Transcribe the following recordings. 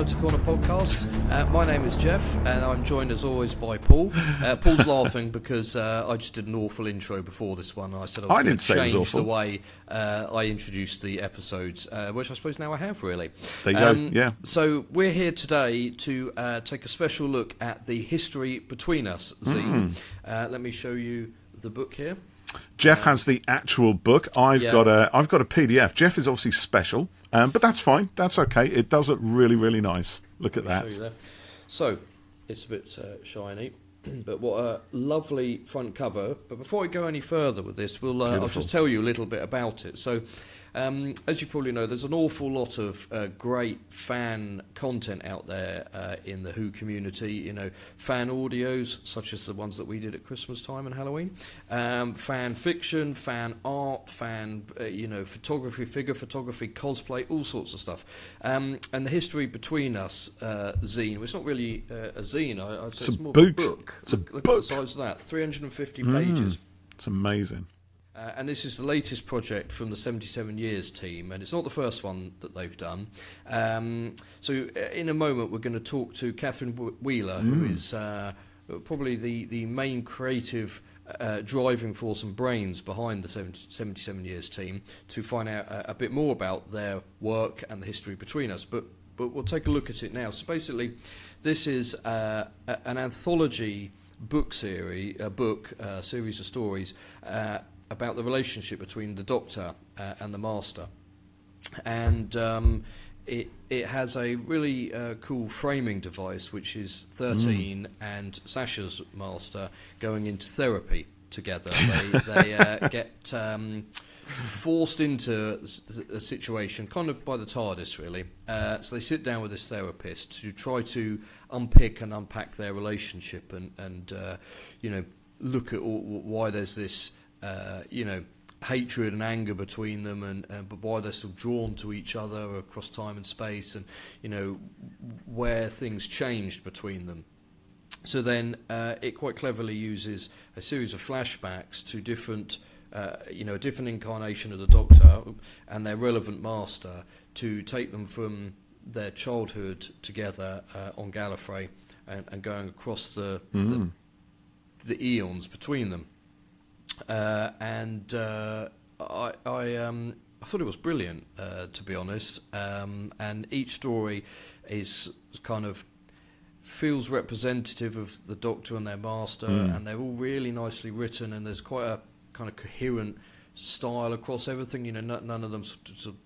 Corner to Corner podcast. My name is Jeff, and I'm joined as always by Paul. Paul's laughing because I just did an awful intro before this one. I said I was going to change the way I introduced the episodes, which I suppose now I have, really. There you go, yeah. So we're here today to take a special look at the History Between Us zine. Let me show you the book here. Jeff has the actual book. I've got a PDF. Jeff is obviously special, but that's fine. That's okay. It does look really, really nice. Look at that. So it's a bit shiny, but what a lovely front cover. But before we go any further with this, I'll just tell you a little bit about it. So as you probably know, there's an awful lot of great fan content out there in the Who community. You know, fan audios such as the ones that we did at Christmas time and Halloween, fan fiction, fan art, fan photography, figure photography, cosplay, all sorts of stuff. And the History Between Us zine. Well, it's not really a zine. I'd say it's more of a book. It's a look book. At the size of that. 350 pages. It's amazing. And this is the latest project from the 77 Years team, and it's not the first one that they've done. So in a moment we're going to talk to Katherine Wheeler, who is probably the main creative driving force and brains behind the 77 Years team, to find out a bit more about their work and the history between us. But we'll take a look at it now. So basically this is an anthology book series, series of stories about the relationship between the Doctor and the Master, and it has a really cool framing device, which is 13 and Sacha's Master going into therapy together. They get forced into a situation, kind of by the TARDIS, really. So they sit down with this therapist to try to unpick and unpack their relationship, and look at why there's this. Hatred and anger between them, but why they're still drawn to each other across time and space, and where things changed between them. So then it quite cleverly uses a series of flashbacks to different a different incarnation of the Doctor and their relevant Master, to take them from their childhood together on Gallifrey and going across the eons between them. I thought it was brilliant, to be honest. And each story is kind of feels representative of the Doctor and their Master, and they're all really nicely written, and there's quite a kind of coherent style across everything. None of them sort of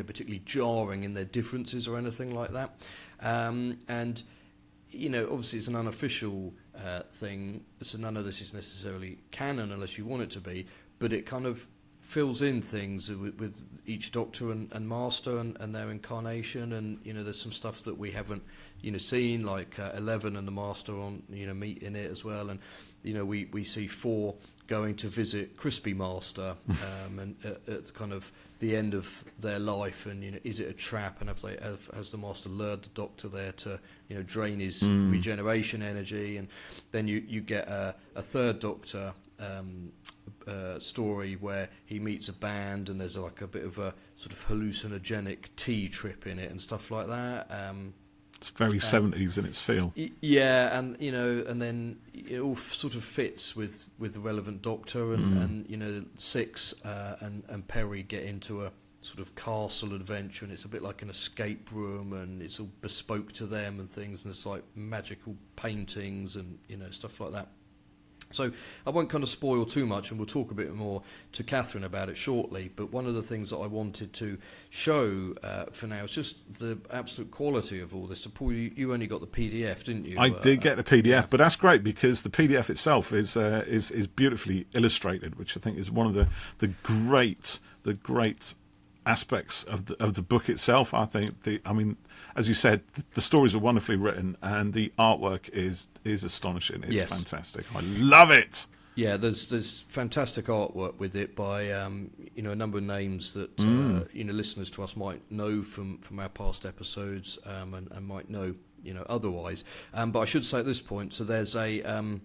particularly jarring in their differences or anything like that. And obviously it's an unofficial thing, so none of this is necessarily canon unless you want it to be, but it kind of fills in things with each Doctor and Master and their incarnation, and there's some stuff that we haven't seen, like 11 and the Master on meet in it as well, and we see 4 going to visit Crispy Master and at kind of the end of their life, and is it a trap, and has the Master lured the Doctor there to drain his regeneration energy? And then you get a third Doctor story where he meets a band, and there's like a bit of a sort of hallucinogenic tea trip in it and stuff like that. It's very 70s in its feel. Yeah, and and then it all sort of fits with the relevant Doctor, and 6 and Perry get into a sort of castle adventure, and it's a bit like an escape room, and it's all bespoke to them and things, and it's like magical paintings and stuff like that. So I won't kind of spoil too much, and we'll talk a bit more to Katherine about it shortly, but one of the things that I wanted to show for now is just the absolute quality of all this. So Paul, you only got the PDF, didn't you? I did get the PDF, but that's great because the PDF itself is beautifully illustrated, which I think is one of the great aspects of the book itself. I think as you said, the stories are wonderfully written, and the artwork is astonishing. It's fantastic. I love it. Yeah, there's fantastic artwork with it by a number of names that listeners to us might know from our past episodes, and might know otherwise. But I should say at this point, so there's a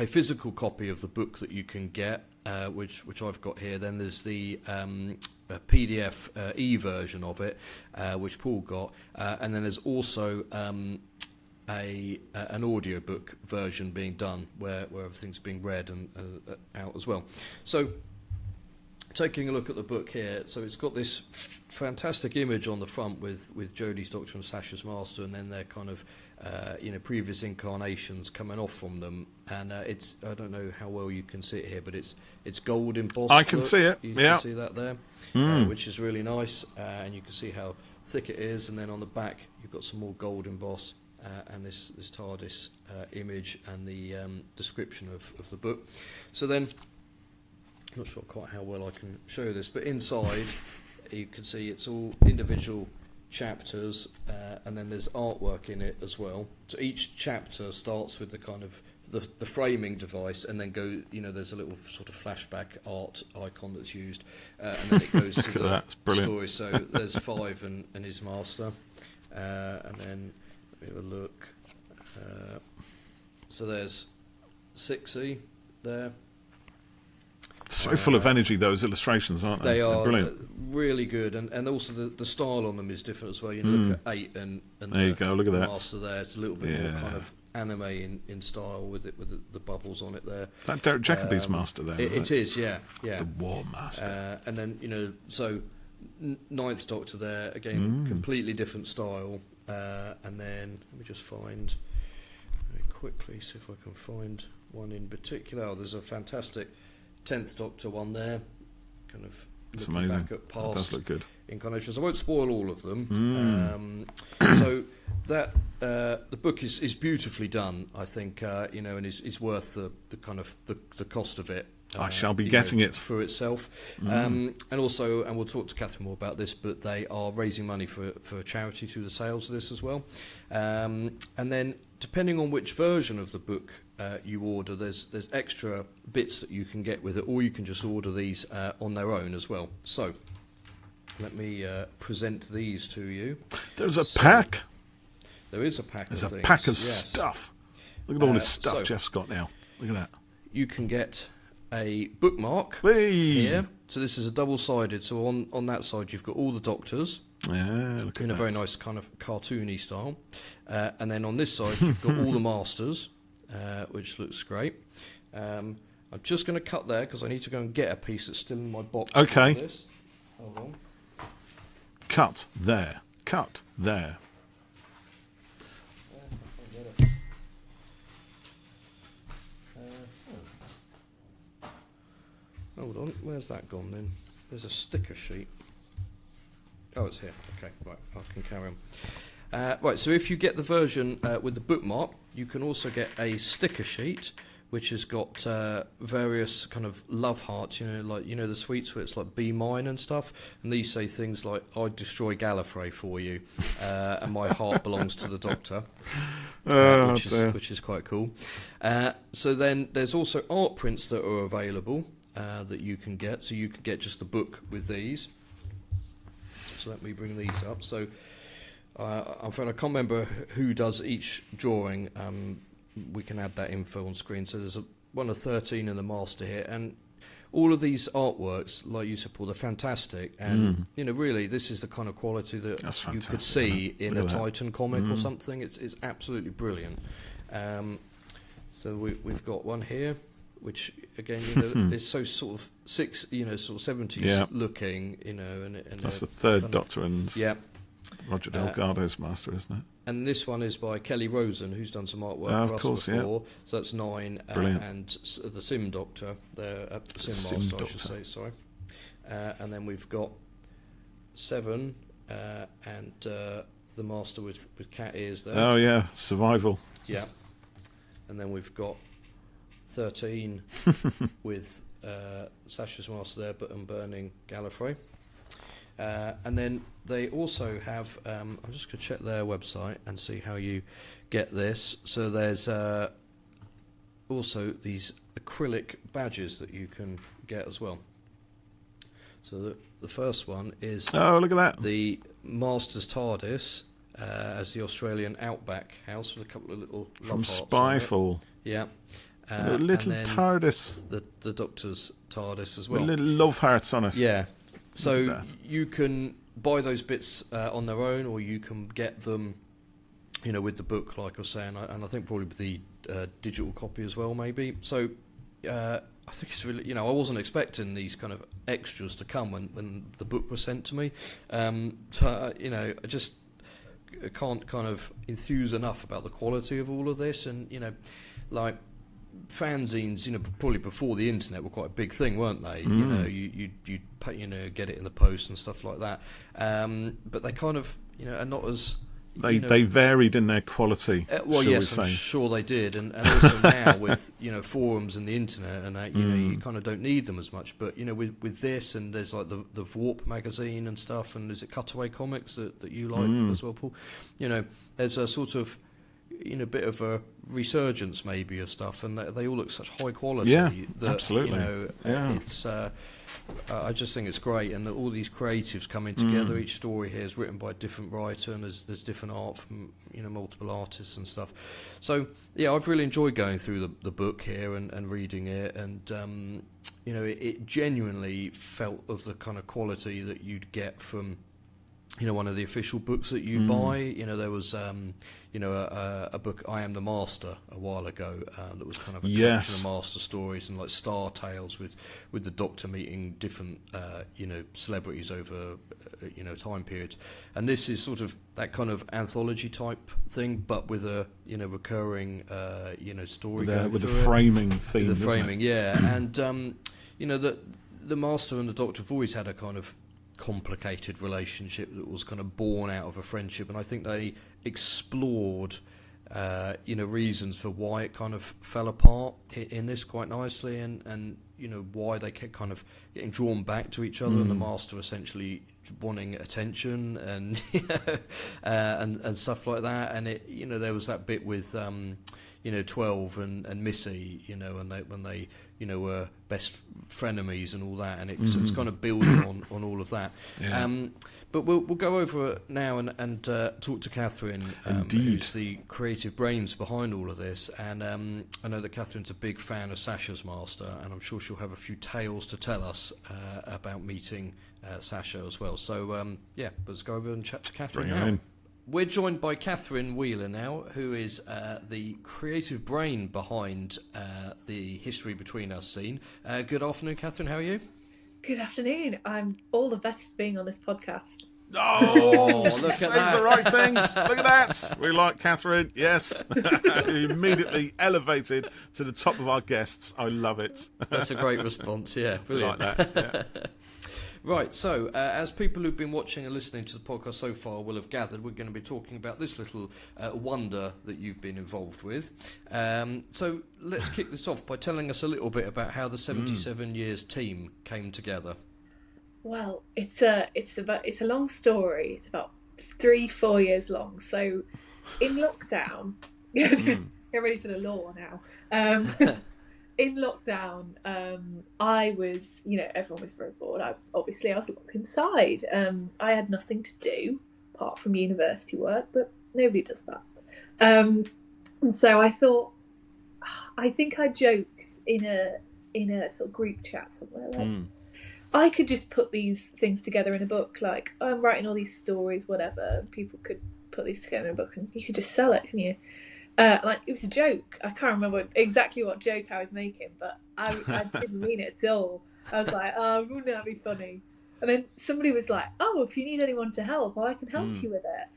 physical copy of the book that you can get. which I've got here. Then there's the PDF e-version of it, which Paul got, and then there's also an audiobook version being done where everything's being read and out as well. So taking a look at the book here, so it's got this fantastic image on the front with Jodie's Doctor and Sacha's Master, and then their kind of previous incarnations coming off from them, and it's, I don't know how well you can see it here, but it's gold embossed. I can see it. You yeah, can see that there, which is really nice, and you can see how thick it is. And then on the back, you've got some more gold emboss, and this TARDIS image and the description of the book. So then, I'm not sure quite how well I can show this, but inside you can see it's all individual chapters, and then there's artwork in it as well. So each chapter starts with the kind of the framing device, and then there's a little sort of flashback art icon that's used, and then it goes to the story. So there's 5 and his master, and then let me have a look. So there's 6E there. So full of energy, those illustrations, aren't they? They are brilliant. Really good, and also the style on them is different as well. You look at 8 and there you go. Look at that. Master there. It's a little bit more kind of anime in style with the bubbles on it there. That Derek Jacobi's Master there. It is, yeah. The War Master. And then so Ninth Doctor there again, completely different style. And then let me just find very quickly, see if I can find one in particular. Oh, there's a fantastic 10th Doctor one there, kind of it's looking amazing. back at past That does look good. incarnations. I won't spoil all of them. So that the book is beautifully done, I think, and is worth the kind of the cost of it. I shall be getting it for itself, and also, and we'll talk to Catherine more about this, but they are raising money for a charity through the sales of this as well. And then, depending on which version of the book you order, there's extra bits that you can get with it, or you can just order these on their own as well. So, let me present these to you. There's a pack. There is a pack. There's of a things. pack of Yes. stuff. Look at all this stuff Jeff's got now. Look at that. You can get a bookmark Whee! here. So this is a double-sided. So on that side you've got all the Doctors. Yeah, look at in a very nice kind of cartoony style, and then on this side you've got all the Masters, which looks great. I'm just going to cut there because I need to go and get a piece that's still in my box. Okay. This. Hold on. Cut there. Cut there. Hold on, where's that gone then? There's a sticker sheet. Oh, it's here. Okay, right, I can carry on. Right, so if you get the version with the bookmark, you can also get a sticker sheet, which has got various kind of love hearts, like the sweets where it's like be mine and stuff, and these say things like "I'd destroy Gallifrey for you," and my heart belongs to the Doctor, which is quite cool. So then there's also art prints that are available that you can get. So you can get just the book with these. So let me bring these up. So I'm afraid I can't remember who does each drawing. We can add that info on screen. So there's one of 13 in the Master here, and all of these artworks, like you said, Paul, they're fantastic. And really, this is the kind of quality that you could see in a Titan comic or something. It's absolutely brilliant. So we've got one here, which again, is so sort of sort of 70s looking, and that's the third Doctor and Roger Delgado's Delgado's Master, isn't it? And this one is by Kelly Rosen, who's done some artwork for us before. So that's 9, and the Sim Doctor, the Sim Master, I should say. Sorry. And then we've got 7, and the Master with cat ears there. Oh yeah, Survival. Yeah. And then we've got 13 with Sacha's Master there, but burning Gallifrey. And then they also have, I'm just going to check their website and see how you get this. So there's also these acrylic badges that you can get as well. So the first one is look at that. The Master's TARDIS as the Australian Outback House with a couple of little love hearts Spyfall. Yeah. A little and then TARDIS. The Doctor's TARDIS as With well. little love hearts on it. Yeah. So Look at that. you can buy those bits on their own, or you can get them, with the book, like I was saying, and I think probably with the digital copy as well, maybe. So I think it's really, I wasn't expecting these kind of extras to come when the book was sent to me. I just can't kind of enthuse enough about the quality of all of this, and like fanzines, probably before the internet were quite a big thing, weren't they? You'd pay, get it in the post and stuff like that. But they kind of, are not as They varied in their quality. Well, yes, I'm sure they did, and also now with forums and the internet and that, you kind of don't need them as much. But with this, and there's like the Warp magazine and stuff, and is it Cutaway Comics that you like as well, Paul? There's a sort of bit of a resurgence maybe of stuff, and they all look such high quality. Yeah, that, absolutely. It's. I just think it's great, and all these creatives coming together. Each story here is written by a different writer, and there's different art from multiple artists and stuff. So yeah, I've really enjoyed going through the book here and reading it, and it genuinely felt of the kind of quality that you'd get from one of the official books that you buy. There was a book, I Am the Master, a while ago, that was kind of a collection of master stories and like Star Tales with the Doctor meeting different celebrities over time periods. And this is sort of that kind of anthology type thing, but with a recurring story with the framing theme. With the framing, yeah. And the Master and the Doctor have always had a kind of complicated relationship that was kind of born out of a friendship, and I think they explored reasons for why it kind of fell apart in this quite nicely, and why they kept kind of getting drawn back to each other, and the Master essentially wanting attention and and stuff like that. And it there was that bit with 12 and Missy, when they were best frenemies and all that, and it's kind of building on all of that. Yeah. But we'll go over it now and talk to Katherine, who's the creative brains behind all of this. And I know that Katherine's a big fan of Sacha's Master, and I'm sure she'll have a few tales to tell us about meeting Sacha as well. So let's go over and chat to Katherine now. We're joined by Katherine Wheeler now, who is the creative brain behind the History Between Us zine. Good afternoon, Katherine. How are you? Good afternoon. I'm all the better for being on this podcast. Oh, she says the right things. Look at that. We like Katherine. Yes. Immediately elevated to the top of our guests. I love it. That's a great response. Yeah, brilliant. Like that. Yeah. Right, so as people who've been watching and listening to the podcast so far will have gathered, we're going to be talking about this little wonder that you've been involved with. So let's kick this off by telling us a little bit about how the 77 Years team came together. Well, it's a long story. It's about 3-4 years long. So in lockdown, get ready for the law now. In lockdown, I was, everyone was very bored. I was locked inside. I had nothing to do apart from university work, but nobody does that. And so I thought, I think I joked in a sort of group chat somewhere, like, I could just put these things together in a book. Like, I'm writing all these stories, whatever. People could put these together in a book, and you could just sell it, couldn't you? It was a joke. I can't remember exactly what joke I was making, but I didn't mean it at all. I was like, oh, wouldn't that be funny? And then somebody was like, oh, if you need anyone to help, I can help you with it.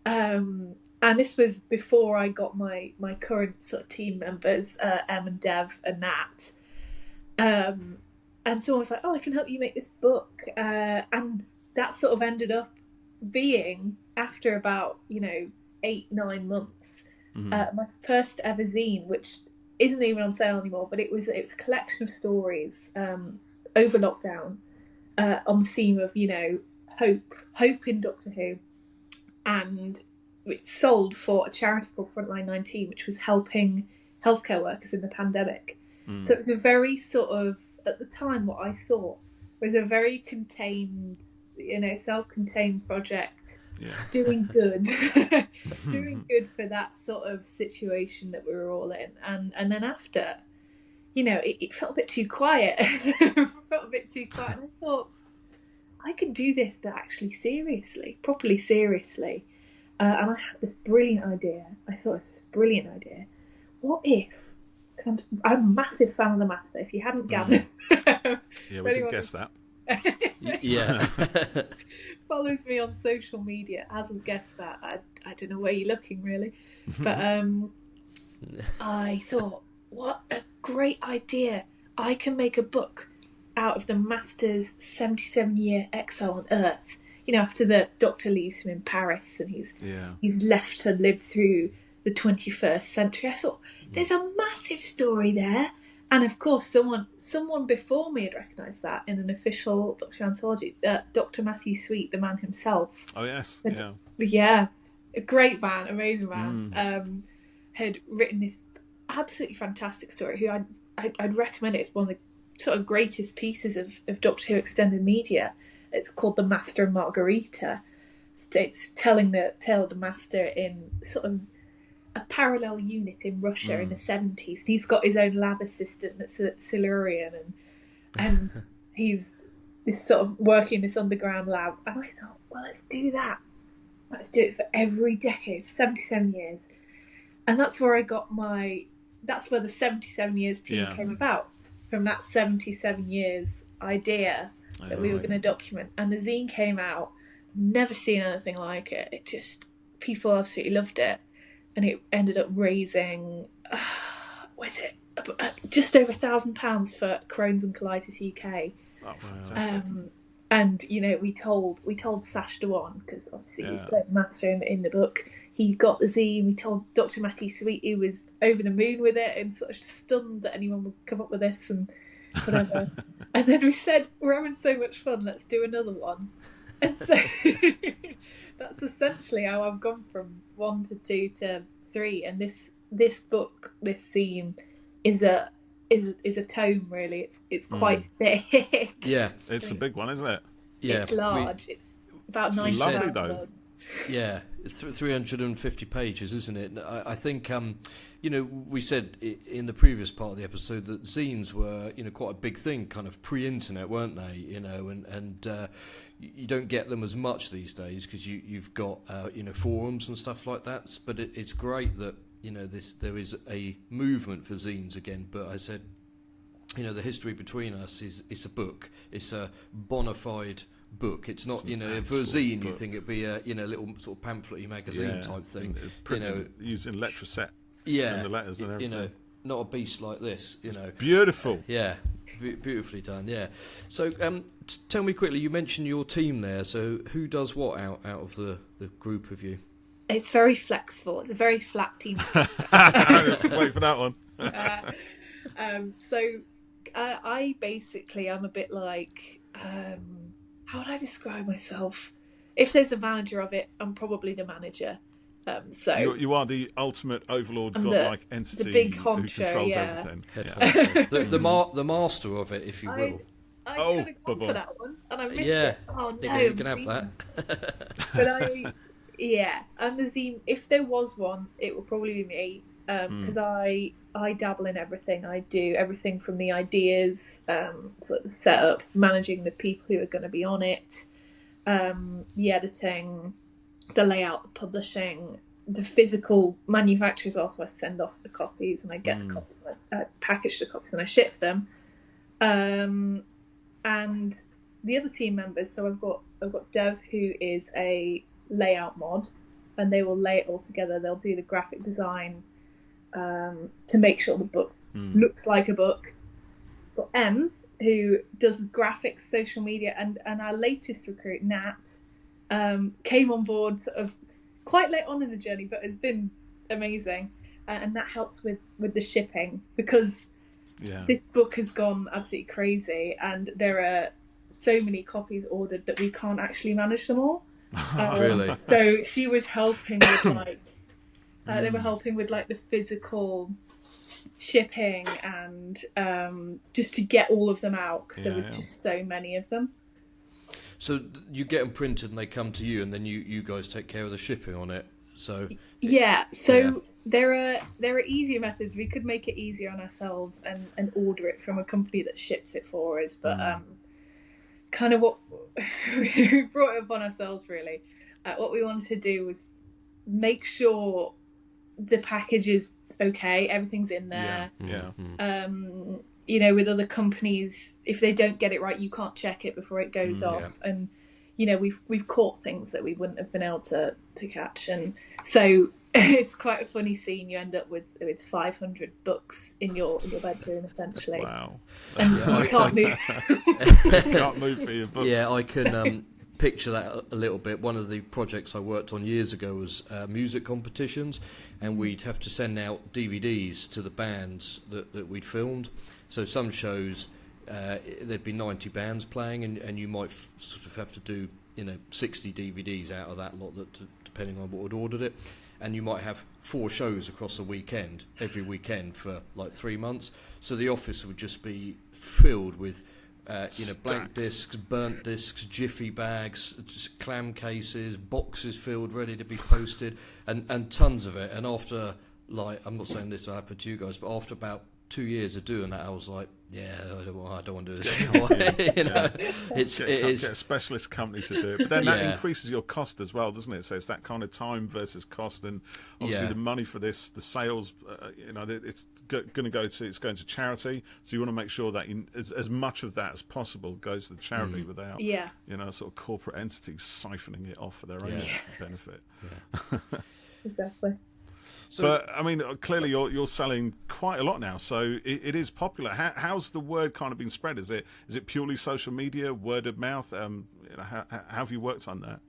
And this was before I got my current sort of team members, Em and Dev and Nat. And someone was like, oh, I can help you make this book. And that sort of ended up being, after about, 8-9 months, my first ever zine, which isn't even on sale anymore, but it was a collection of stories over lockdown on the theme of hope in Doctor Who, and it sold for a charity called Frontline 19, which was helping healthcare workers in the pandemic. So it was a very sort of, at the time, what I thought was a very contained, self-contained project. Yeah. Doing good for that sort of situation that we were all in, and then after it felt a bit too quiet. It felt a bit too quiet. And I thought, I could do this, but actually seriously, properly seriously. And I had this brilliant idea. I thought it was this brilliant idea. What if, because I'm a massive fan of the Master, if you hadn't gathered. Yeah, we did guess that. Yeah. Follows me on social media, hasn't guessed that. I don't know where you're looking, really. But I thought, what a great idea. I can make a book out of the Master's 77-year exile on Earth. After the Doctor leaves him in Paris and he's left to live through the 21st century. I thought, there's a massive story there. And of course, someone before me had recognised that in an official Doctor anthology. Dr. Matthew Sweet, the man himself. Oh, yes. Yeah. A great man, amazing man. Had written this absolutely fantastic story. Who I'd recommend it. It's one of the sort of greatest pieces of Doctor Who extended media. It's called The Master and Margarita. It's telling the tale of the Master in sort of a parallel unit in Russia in the 70s. He's got his own lab assistant that's a Silurian, and he's this sort of working in this underground lab. And I thought, well, let's do that. Let's do it for every decade, 77 years. And that's where that's where the 77 years team came about, from that 77 years idea that we were going to document. And the zine came out, never seen anything like it. People absolutely loved it. And it ended up raising, just over £1,000 for Crohn's and Colitis UK. Oh, fantastic. And we told Sacha Dhwan, because obviously he was playing Master in the book. He got the zine. We told Dr. Matthew Sweet, who was over the moon with it and sort of stunned that anyone would come up with this and whatever. And then we said, we're having so much fun, let's do another one. And so that's essentially how I've gone from 1 to 2 to 3. And this book, this zine, is a tome, really. It's quite thick. Yeah, it's a big one, isn't it? Yeah, it's large. It's about 90,000 words. Yeah, it's 350 pages, isn't it? I think we said in the previous part of the episode that zines were quite a big thing, kind of pre-internet, weren't they? And you don't get them as much these days because you've got forums and stuff like that. But it's great that there is a movement for zines again. But I said, the history between us is a book. It's a bona fide book. It's not, for a zine book. You think it'd be a little sort of pamphlet-y magazine type thing. Using letraset. Yeah, and the letters and everything. Not a beast like this. It's beautiful. Yeah, beautifully done. Yeah. So, tell me quickly. You mentioned your team there. So, who does what out of the group of you? It's very flexible. It's a very flat team. Let's wait for that one. I basically am a bit like. How would I describe myself? If there's a manager of it, I'm probably the manager. So you are the ultimate overlord, godlike entity, the big honcho, who controls everything. The master of it, if you will. I could have gone for that one, and I missed it. Oh no, you can have that. But I'm the zine. If there was one, it would probably be me, because I dabble in everything. I do everything from the ideas, sort of setup, managing the people who are going to be on it, the editing, the layout, the publishing, the physical manufacture as well. So I send off the copies and I get the copies, and I package the copies and I ship them. And the other team members. So I've got Dev, who is a layout mod, and they will lay it all together. They'll do the graphic design to make sure the book looks like a book. Got M, who does graphics, social media, and our latest recruit, Nat, came on board sort of quite late on in the journey, but has been amazing, and that helps with the shipping, because this book has gone absolutely crazy, and there are so many copies ordered that we can't actually manage them all. Really? So she was helping with they were helping with the physical shipping and just to get all of them out, because there were just so many of them. So you get them printed and they come to you, and then you guys take care of the shipping on it. So there are easier methods. We could make it easier on ourselves and order it from a company that ships it for us, but kind of what we brought it upon ourselves really. What we wanted to do was make sure the package is okay, everything's in there. You know, with other companies, if they don't get it right, you can't check it before it goes off. And you know, we've caught things that we wouldn't have been able to catch, and so it's quite a funny scene. You end up with 500 books in your bedroom essentially. Wow. And you can't move. Can't move for your books. Yeah, I can picture that a little bit. One of the projects I worked on years ago was music competitions, and we'd have to send out DVDs to the bands that we'd filmed. So some shows, there'd be 90 bands playing, and you might sort of have to do 60 DVDs out of that lot, depending on what had ordered it. And you might have 4 shows across a weekend, every weekend for like 3 months. So the office would just be filled with blank discs, burnt discs, jiffy bags, just clam cases, boxes filled, ready to be posted, and tons of it. And after, like, I'm not saying this happened to you guys, but after about 2 years of doing that, I was like, I don't want to do this anymore. It is get a specialist company to do it, but then that increases your cost as well, doesn't it? So it's that kind of time versus cost, and obviously the money for this, the sales, it's going to charity. So you want to make sure that as much of that as possible goes to the charity without sort of corporate entities siphoning it off for their own benefit. Exactly. So, but I mean, clearly you're selling quite a lot now, so it is popular. How's the word kind of been spread? Is it purely social media, word of mouth? How have you worked on that?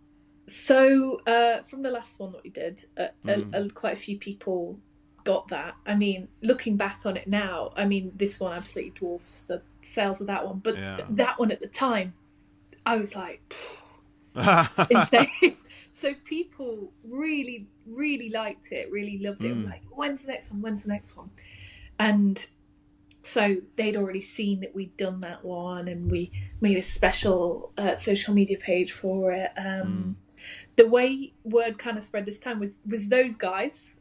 So from the last one that we did, quite a few people got that. I mean, looking back on it now, I mean, this one absolutely dwarfs the sales of that one. But that one at the time, I was like, insane. So people really, really liked it, really loved it. I'm like, when's the next one? When's the next one? And so they'd already seen that we'd done that one, and we made a special social media page for it. The way word kind of spread this time was those guys,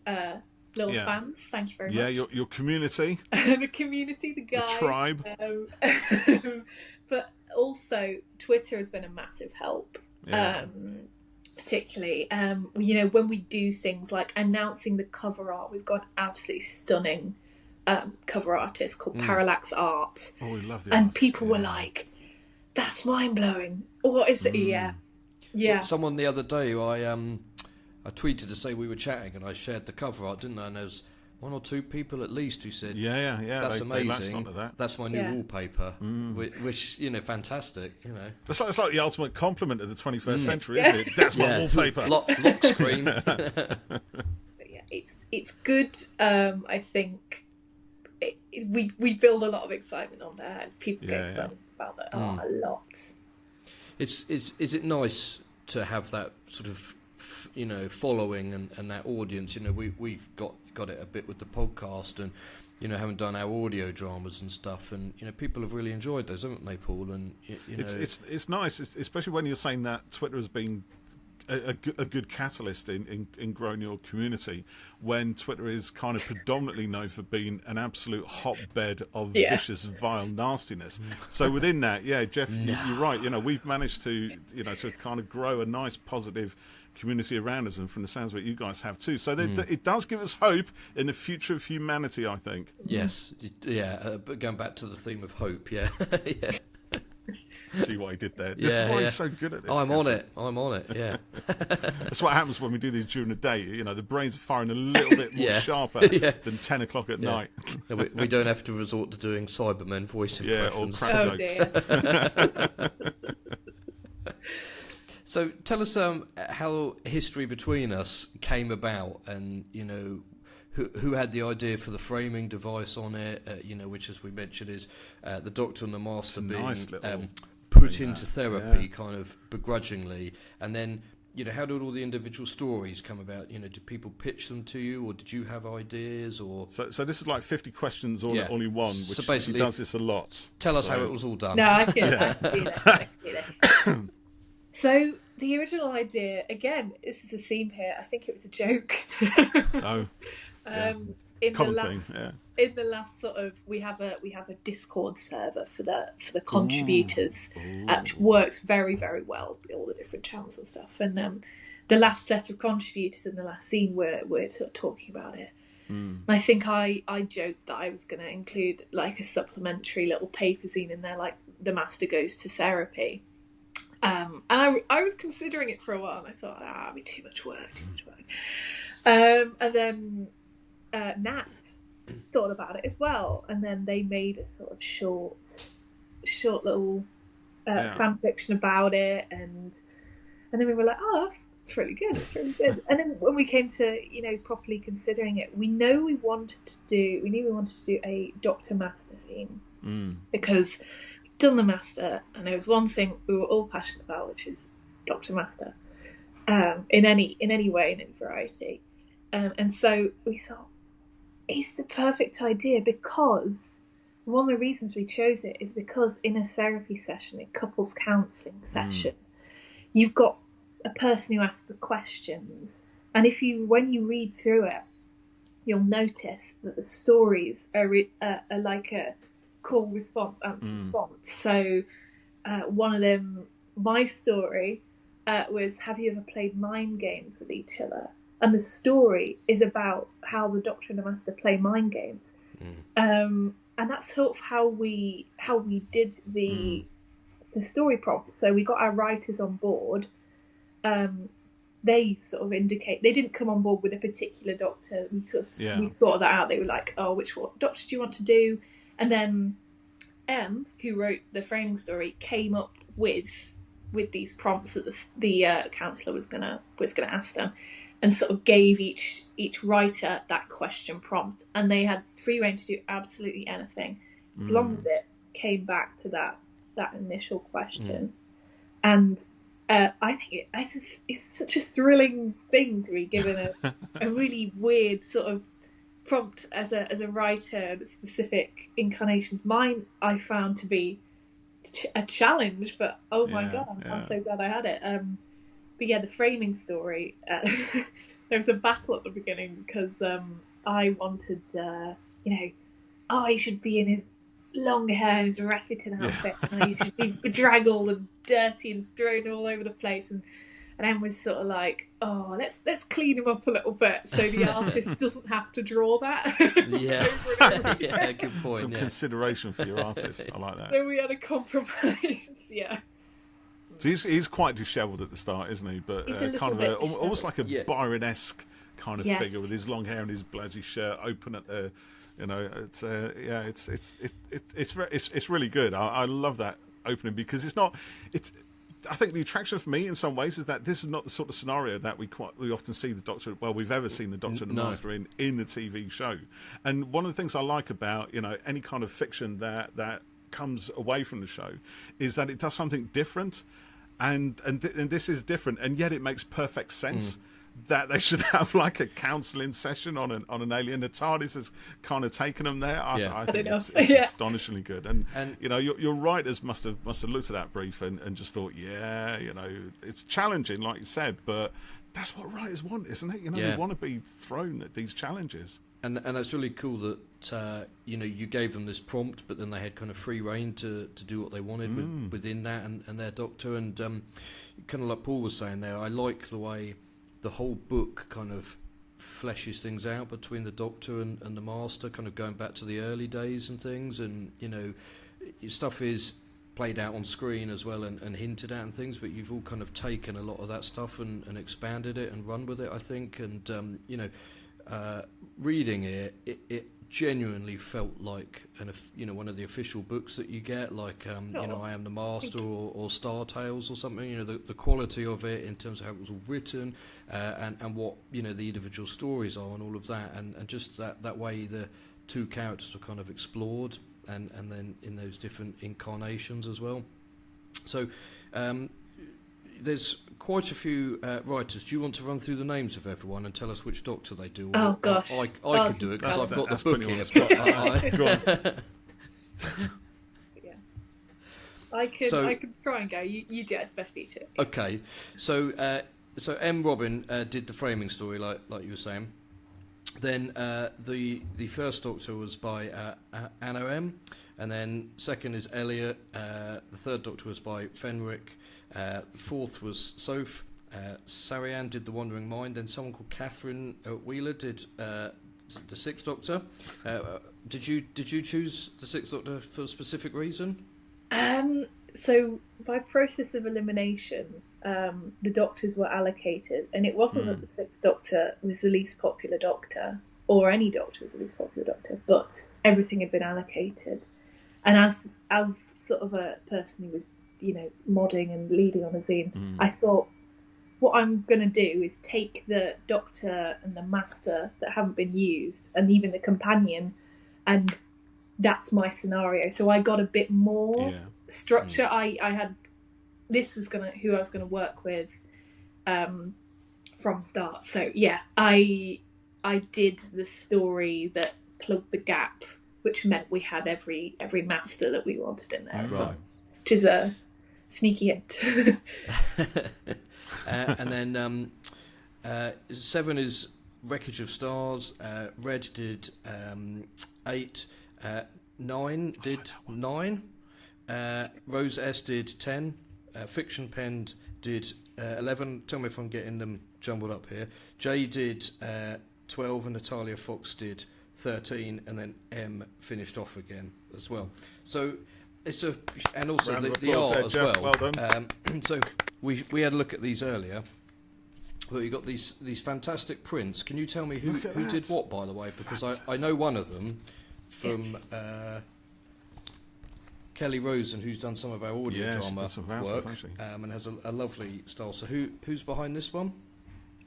little fans. Thank you very much. Yeah, your community. The community, the guys. The tribe. But also, Twitter has been a massive help. Yeah. Particularly, when we do things like announcing the cover art, we've got an absolutely stunning cover artist called Parallax Art. Oh, we love the and art. People were like, "That's mind blowing." What is it? Yeah. Someone the other day, I tweeted to say we were chatting, and I shared the cover art, didn't I? And there was 1 or 2 people at least who said, that's amazing. That's my new wallpaper," which fantastic. It's like the ultimate compliment of the 21st century, isn't it? That's my wallpaper. Lock screen. But it's good. I think we build a lot of excitement on there, and people get excited about that a lot. Is it nice to have that sort of following and that audience? We've got it a bit with the podcast, and haven't done our audio dramas and stuff, and people have really enjoyed those, haven't they, Paul? And it's nice, especially when you're saying that Twitter has been a good catalyst in growing your community, when Twitter is kind of predominantly known for being an absolute hotbed of vicious, vile nastiness. So within that, Jeff, you're right. We've managed to to kind of grow a nice positive community around us, and from the sounds of it, you guys have too. So it does give us hope in the future of humanity, I think. Yes, but going back to the theme of hope, See what I did there. This is why he's so good at this. I'm on it. Yeah. That's what happens when we do these during the day. The brains are firing a little bit more sharper than 10 o'clock at night. We don't have to resort to doing Cybermen voice impressions. Or crap jokes. So tell us how History Between Us came about, and who had the idea for the framing device on it, which, as we mentioned, is the Doctor and the Master being put into therapy kind of begrudgingly, and then how did all the individual stories come about? Did people pitch them to you, or did you have ideas? Or so this is like 50 questions all in one, which so basically does this a lot. Tell us how it was all done. No, I can do this. So the original idea, again, this is a theme here. I think it was a joke. In the Common last, thing, yeah. in the last sort of, we have a Discord server for the contributors, which works very, very well, all the different channels and stuff. And the last set of contributors in the last scene, we're sort of talking about it. And I think I joked that I was going to include like a supplementary little paper zine in there, like the Master Goes to Therapy. And I was considering it for a while, and I thought, it'd be too much work. And then Nat thought about it as well, and then they made a sort of short little fan fiction about it, and then we were like, oh, it's really good, it's really good. And then when we came to properly considering it, we knew we wanted to do a Doctor Master zine, because we'd done the Master, and there was one thing we were all passionate about, which is Doctor Master, in any way, in any variety. And so we thought, it's the perfect idea, because one of the reasons we chose it is because in a therapy session, a couples counselling session, you've got a person who asks the questions, and when you read through it, you'll notice that the stories are like a call response, answer response. So one of them, my story, was, have you ever played mind games with each other? And the story is about how the Doctor and the Master play mind games. And that's sort of how we did the story prompts. So we got our writers on board. They sort of indicate, they didn't come on board with a particular Doctor. We thought that out. They were like, oh, which Doctor do you want to do? And then M, who wrote the framing story, came up with these prompts that the counsellor was gonna ask them, and sort of gave each writer that question prompt, and they had free rein to do absolutely anything as long as it came back to that initial question. And I think it's such a thrilling thing to be given a really weird sort of prompt as a writer, the specific incarnations. Mine I found to be a challenge, but oh my god, I'm so glad I had it. But yeah, the framing story, there was a battle at the beginning, because I wanted, he should be in his long hair and his Rasputin outfit, and he should be bedraggled and dirty and thrown all over the place, and Em was sort of like, oh, let's clean him up a little bit so the artist doesn't have to draw that. Yeah, good point. Some consideration for your artist. I like that. So we had a compromise. Yeah. So he's quite dishevelled at the start, isn't he? But kind of almost like a Byron-esque kind of figure, with his long hair and his bludgy shirt open at the, it's really good. I love that opening, because I think the attraction for me in some ways is that this is not the sort of scenario that we often see the Doctor. Well, we've ever seen the Doctor and the Master in the TV show. And one of the things I like about any kind of fiction that comes away from the show is that it does something different, and this is different, and yet it makes perfect sense that they should have like a counselling session on an alien. The TARDIS has kind of taken them there. I think it's astonishingly good, and your writers must have looked at that brief and just thought, it's challenging, like you said, but that's what writers want, isn't it? They want to be thrown at these challenges. And that's really cool that you gave them this prompt, but then they had kind of free rein to do what they wanted within that and their Doctor. And kind of like Paul was saying there, I like the way the whole book kind of fleshes things out between the Doctor and the Master, kind of going back to the early days and things. And stuff is played out on screen as well and hinted at and things, but you've all kind of taken a lot of that stuff and expanded it and run with it, I think. And reading it genuinely felt like one of the official books that you get, like I Am the Master or Star Tales or something. The quality of it in terms of how it was all written, and what the individual stories are and all of that, and just that way the two characters were kind of explored, and then in those different incarnations as well. So there's quite a few writers. Do you want to run through the names of everyone and tell us which Doctor they do? Oh gosh, I could do it because I've got the book here. I could try and go. You do it. It's best for you to. Okay, so M. Robin did the framing story, like you were saying. Then the first Doctor was by Anna M, and then second is Elliot. The third Doctor was by Fenric. Fourth was Soph. Sarian did The Wandering Mind. Then someone called Katherine Wheeler did the Sixth Doctor. Did you choose the Sixth Doctor for a specific reason? So by process of elimination, the Doctors were allocated, and it wasn't that the Sixth Doctor was the least popular Doctor, or any Doctor was the least popular Doctor, but everything had been allocated. And as sort of a person who was, modding and leading on a zine, I thought, what I'm going to do is take the Doctor and the Master that haven't been used, and even the Companion, and that's my scenario. So I got a bit more structure. I had, this was who I was going to work with from start. So yeah, I did the story that plugged the gap, which meant we had every Master that we wanted in there as well, which is a sneaky hint. And then 7 is Wreckage of Stars. Red did 8. 9 did 9. Rose S did 10. Fiction Penned did 11. Tell me if I'm getting them jumbled up here. J did 12, and Natalia Fox did 13, and then M finished off again as well. So it's and also the art as Jeff, well. Well done. So we had a look at these earlier. But you got these fantastic prints. Can you tell me who did what, by the way? Because I know one of them from Kelly Rosen, who's done some of our audio drama work, and has a lovely style. So who's behind this one?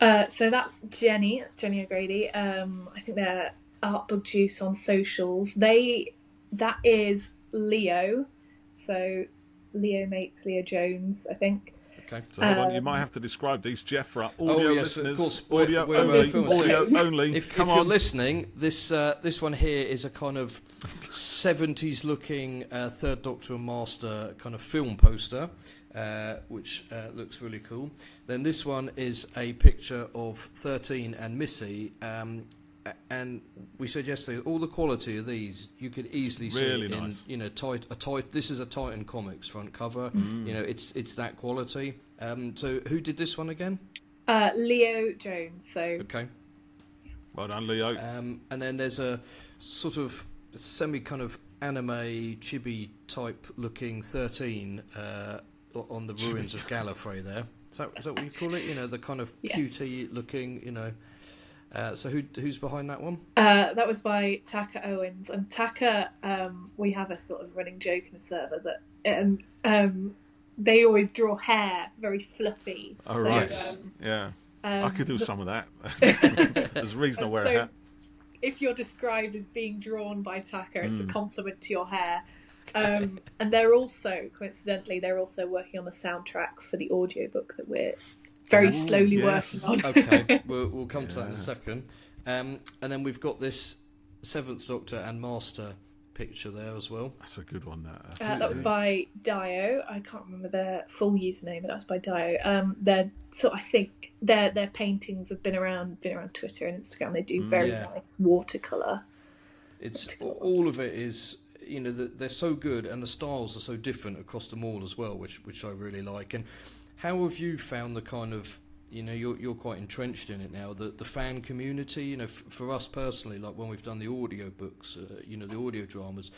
So that's Jenny. That's Jenny O'Grady. I think they're Artbook Juice on socials. That is Leo. So Leo makes Leo Jones, I think. Okay. So hold on, you might have to describe these, Jeff, for our audio listeners. Of course, audio only. If you're listening, this one here is a kind of 70s looking Third Doctor and Master kind of film poster, which looks really cool. Then this one is a picture of 13 and Missy, and we said yesterday all the quality of these you could easily see really in nice. This is a Titan Comics front cover. It's that quality. So who did this one again? Leo Jones. So okay, well done, Leo. And then there's a sort of semi kind of anime chibi type looking 13 on the ruins of Gallifrey there. Is that what you call it? The kind of cutie looking, so who's behind that one? That was by Taka Owens. And Taka, we have a sort of running joke in the server that they always draw hair very fluffy. Oh, right. I could do some of that. There's a reason I wear a hat. If you're described as being drawn by Taka, it's a compliment to your hair. And they're also, coincidentally, working on the soundtrack for the audiobook that we're very slowly working on. Okay, we'll come to that in a second. And then we've got this Seventh Doctor and Master picture there as well. That's a good one. That was by Dio. I can't remember their full username, but that's by Dio. I think their paintings have been around Twitter and Instagram. They do very nice watercolor. All of it is. They're so good, and the styles are so different across them all as well, which I really like. And how have you found the kind of, you're quite entrenched in it now, the fan community, for us personally, like when we've done the audio books, the audio dramas,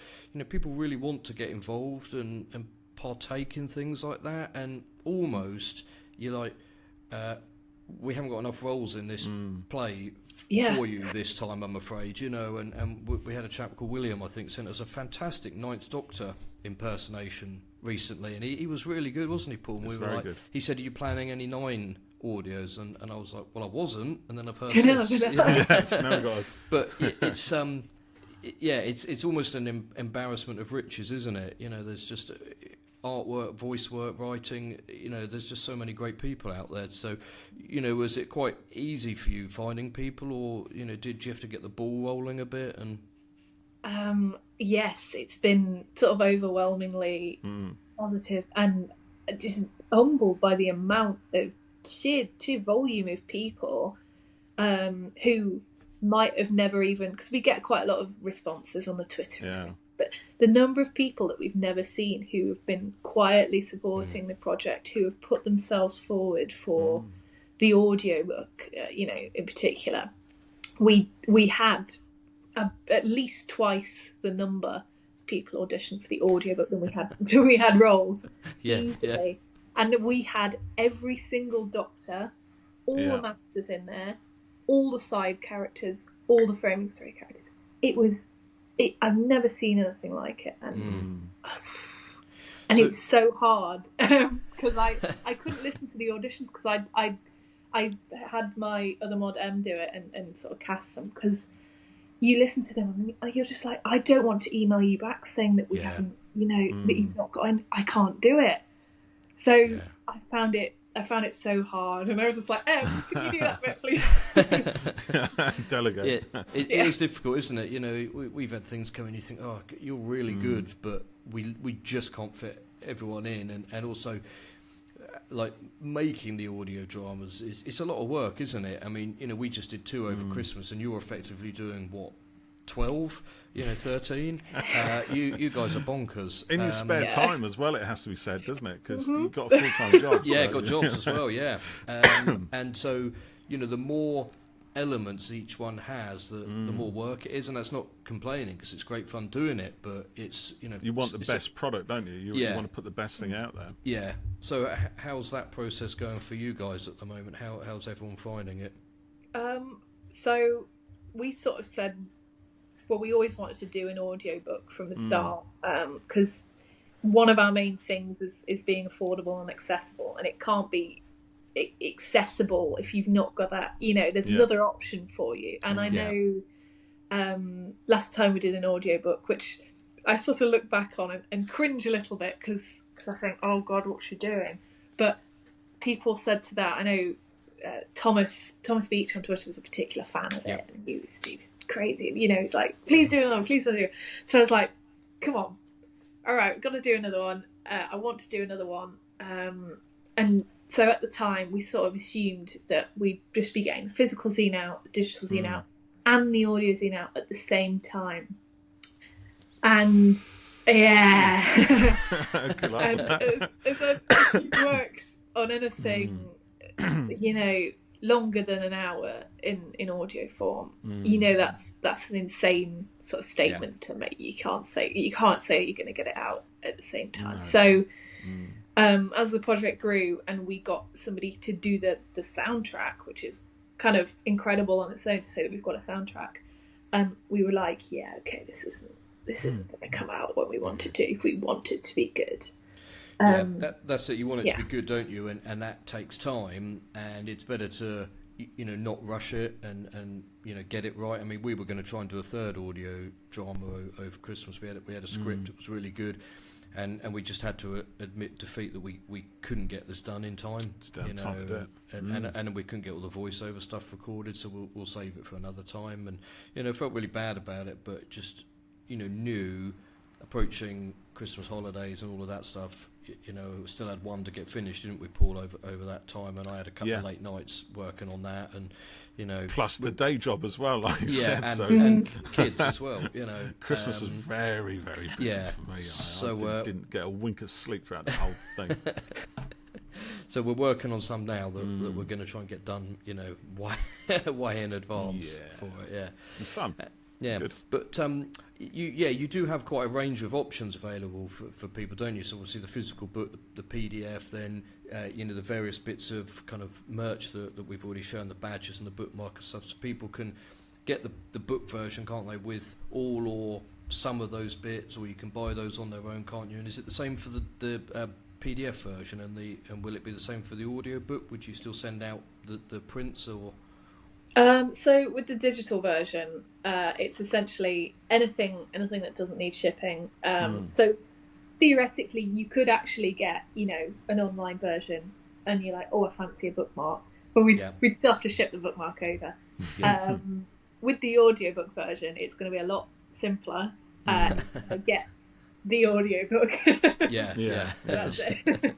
people really want to get involved and partake in things like that, and almost, you're like, we haven't got enough roles in this play for you this time, I'm afraid, and we had a chap called William, I think, sent us a fantastic Ninth Doctor impersonation recently, and he was really good, wasn't he, Paul? And we were like, good. He said, "Are you planning any 9 audios?" And I was like, "Well, I wasn't," and then I've heard this. But it's almost an embarrassment of riches, isn't it? There's just artwork, voice work, writing. There's just so many great people out there. So, was it quite easy for you finding people, or did you have to get the ball rolling a bit? And yes, it's been sort of overwhelmingly positive, and just humbled by the amount of sheer volume of people who might have never even, because we get quite a lot of responses on the Twitter. Yeah. But the number of people that we've never seen who have been quietly supporting the project, who have put themselves forward for the audiobook, in particular, we had at least twice the number of people audition for the audiobook than we had roles easily. And we had every single Doctor, all the Masters in there, all the side characters, all the framing story characters. I've never seen anything like it, and it was so hard because I couldn't listen to the auditions because I had my other mod M do it and sort of cast them, because you listen to them and you're just like, I don't want to email you back saying that we haven't, that you've not got, I can't do it. So I found it so hard, and I was just like, Em, can you do that bit, please? Delegate. It is difficult, isn't it? We've had things come in, you think, oh, you're really good, but we just can't fit everyone in, and also like making the audio dramas it's a lot of work, isn't it? I mean, we just did 2 over Christmas, and you're effectively doing what, 12, 13. You guys are bonkers in your spare time as well, it has to be said, doesn't it? Because you've got a full-time job. Got jobs as well. And so the more elements each one has, the more work it is, and that's not complaining, because it's great fun doing it, but it's you want the best product, don't you? You want to put the best thing out there. So how's that process going for you guys at the moment? How's everyone finding it? So we sort of said, well, we always wanted to do an audiobook from the start, because one of our main things is being affordable and accessible, and it can't be accessible if you've not got that, there's another option for you. And I know last time we did an audiobook, which I sort of look back on and cringe a little bit, because I think, oh God, what's she doing? But people said to that, I know Thomas Beach on Twitter was a particular fan of it, and he was crazy, he's like, please do another one, please do. So I was like, come on, all right, we've got to do another one. I want to do another one, and so at the time we sort of assumed that we'd just be getting the physical zine out, the digital zine out, and the audio zine out at the same time. And and as I've worked on anything longer than an hour in audio form, that's an insane sort of statement to make. You can't say you're going to get it out at the same time. No. So as the project grew and we got somebody to do the soundtrack, which is kind of incredible on its own to say that we've got a soundtrack, we were like, okay, this isn't going to come out when we wanted to, if we want it to be good. That's it. You want it to be good, don't you? And that takes time, and it's better to not rush it and get it right. I mean, we were going to try and do a third audio drama over Christmas. We had a script. It was really good, and we just had to admit defeat that we couldn't get this done in time. And we couldn't get all the voiceover stuff recorded, so we'll save it for another time. And felt really bad about it, but just knew approaching Christmas holidays and all of that stuff, still had one to get finished, didn't we, Paul, over that time? And I had a couple of late nights working on that, and plus the day job as well, like you said, and kids as well. Christmas was very, very busy for me. I didn't get a wink of sleep throughout the whole thing. So we're working on some now that we're going to try and get done, way in advance for it. Yeah, fun. Yeah, good. But you do have quite a range of options available for people, don't you? So obviously the physical book, the PDF, then the various bits of kind of merch that we've already shown, the badges and the bookmark and stuff, so people can get the book version, can't they, with all or some of those bits, or you can buy those on their own, can't you? And is it the same for the PDF version, and will it be the same for the audio book? Would you still send out the prints, or? So with the digital version, it's essentially anything that doesn't need shipping. So theoretically, you could actually get, an online version, and you're like, oh, I fancy a bookmark, but we'd still have to ship the bookmark over. With the audiobook version, it's going to be a lot simpler. Get the audiobook. That's it.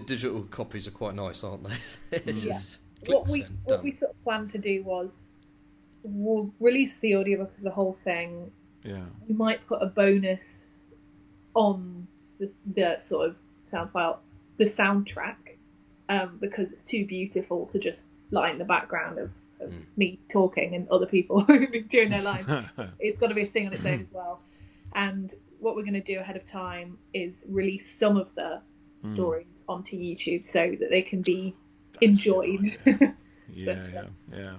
Digital copies are quite nice, aren't they? what we sort of planned to do was we'll release the audiobook as the whole thing. Yeah. We might put a bonus on the sort of sound file, the soundtrack, because it's too beautiful to just lie in the background of me talking and other people doing their lines. It's got to be a thing on its own as well. And what we're going to do ahead of time is release some of the stories onto YouTube so that they can be enjoyed. Yeah.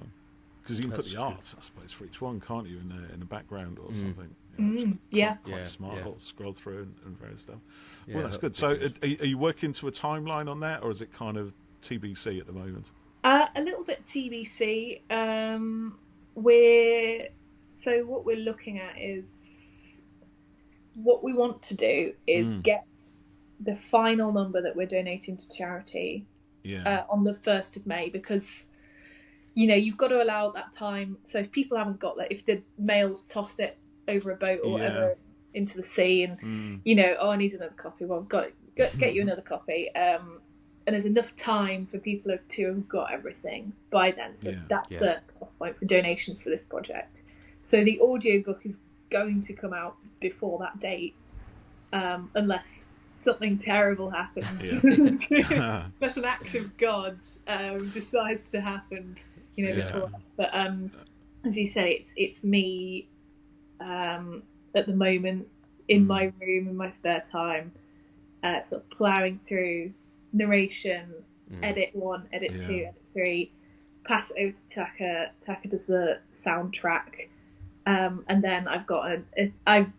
Because you can put the art, I suppose, for each one, can't you, in the background or something? Quite smart. I'll scroll through and various stuff. Well, that's good. So, are you working to a timeline on that, or is it kind of TBC at the moment? A little bit TBC. What we're looking at is what we want to do is get the final number that we're donating to charity on the 1st of May, because you've got to allow that time. So if people haven't got that, if the males tossed it over a boat or whatever into the sea, and I need another copy. Well, I've got it. Get you another copy. And there's enough time for people to have got everything by then. So that's the off point for donations for this project. So the audiobook is going to come out before that date, unless something terrible happens. Unless an act of God decides to happen, before. But as you say, it's me at the moment in my room in my spare time, sort of ploughing through narration, edit 1, edit 2, edit 3, pass it over to Taka. Taka does the soundtrack, and then I've got I've